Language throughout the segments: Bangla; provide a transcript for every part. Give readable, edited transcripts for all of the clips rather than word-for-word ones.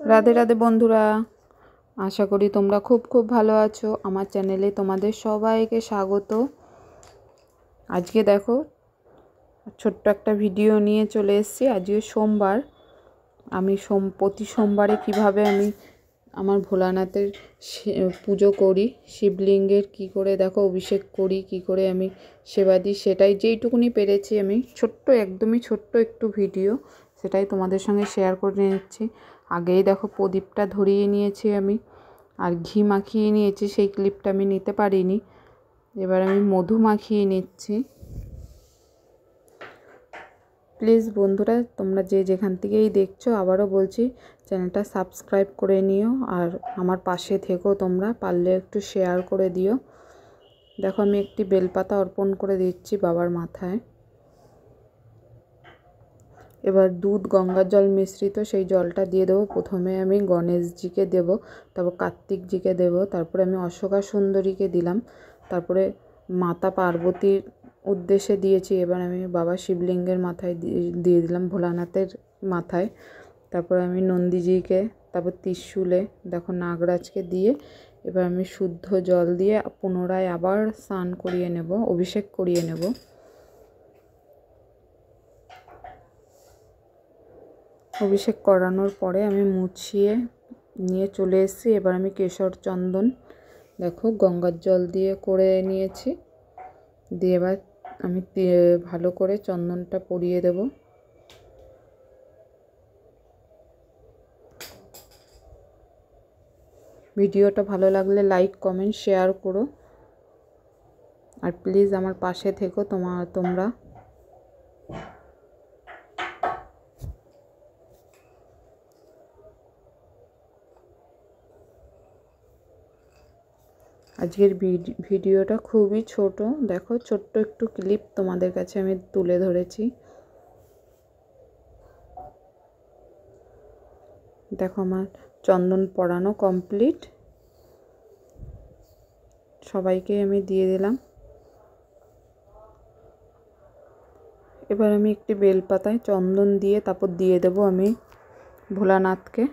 রাধে রাধে বন্ধুরা, আশা করি তোমরা খুব খুব ভালো আছো। আমার চ্যানেলে তোমাদের সবাইকে স্বাগত। আজকে দেখো ছোট্ট একটা ভিডিও নিয়ে চলে এসেছি। আজকে সোমবার। আমি প্রতি সোমবারে কিভাবে আমি আমার ভোলানাথের পুজো করি, শিবলিঙ্গের কি করে দেখো অভিষেক করি, কি করে আমি সেবা দিই, সেটাই যেইটুকুনি পেরেছি আমি একদমই ছোট্ট একটু ভিডিও, সেটাই তোমাদের সঙ্গে শেয়ার করে নিচ্ছি। আগেই দেখো প্রদীপটা ধরিয়ে নিয়েছি আমি, আর ঘি মাখিয়ে নিয়েছি, সেই ক্লিপটা আমি নিতে পারিনি। এবার আমি মধু মাখিয়ে নিচ্ছি। প্লিজ বন্ধুরা, তোমরা যে যেখান থেকেই দেখছো, আবারও বলছি চ্যানেলটা সাবস্ক্রাইব করে নিও, আর আমার পাশে থেকো। তোমরা পারলে একটু শেয়ার করে দিও। দেখো আমি একটি বেলপাতা অর্পণ করে দিচ্ছি বাবার মাথায়। এবার দুধ গঙ্গার জল মিশ্রিত সেই জলটা দিয়ে দেবো। প্রথমে আমি গণেশজিকে দেব, তারপর কার্তিকজিকে দেব, তারপরে আমি অশোকা সুন্দরীকে দিলাম, তারপরে মাতা পার্বতীর উদ্দেশ্যে দিয়েছি। এবার আমি বাবা শিবলিঙ্গের মাথায় দিয়ে দিলাম, ভোলানাথের মাথায়। তারপর আমি নন্দীজিকে, তারপর ত্রিশূলে দেখো নাগরাজকে দিয়ে এবার আমি শুদ্ধ জল দিয়ে পুনরায় আবার স্নান করিয়ে নেব, অভিষেক করিয়ে নেব। অভিষেক করানোর পরে আমি মুছিয়ে নিয়ে চলে এসেছি। এবার আমি কেশর চন্দন দেখো গঙ্গার জল দিয়ে করে নিয়েছি, দিয়ে এবার আমি ভালো করে চন্দনটা পরিয়ে দেব। ভিডিওটা ভালো লাগলে লাইক কমেন্ট শেয়ার করো, আর প্লিজ আমার পাশে থেকো তোমরা। আজকের ভিডিওটা খুবই ছোট, দেখো ছোট্ট একটু ক্লিপ তোমাদের কাছে আমি তুলে ধরেছি। দেখো আমার চন্দন পরানো কমপ্লিট, সবাইকে আমি দিয়ে দিলাম। এবার আমি একটি বেলপাতায় চন্দন দিয়ে তারপর দিয়ে দেব আমি ভোলানাথকে।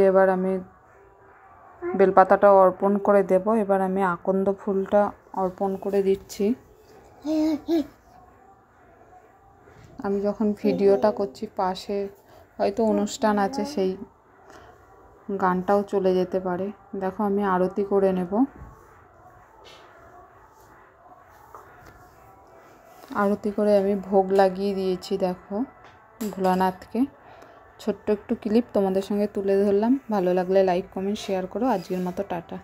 এবার আমি বেলপাতাটা অর্পণ করে দেব। এবার আমি আকন্দ ফুলটা অর্পণ করে দিচ্ছি। আমি যখন ভিডিওটা করছি পাশে হয়তো অনুষ্ঠান আছে, সেই গানটাও চলে যেতে পারে। দেখো আমি আরতি করে নেব। আরতি করে আমি ভোগ লাগিয়ে দিয়েছি দেখো ভোলানাথকে। ছোট্ট একটু ক্লিপ তোমাদের সঙ্গে তুলে ধরলাম। ভালো লাগলে লাইক কমেন্ট শেয়ার করো। আজকের মতো টাটা।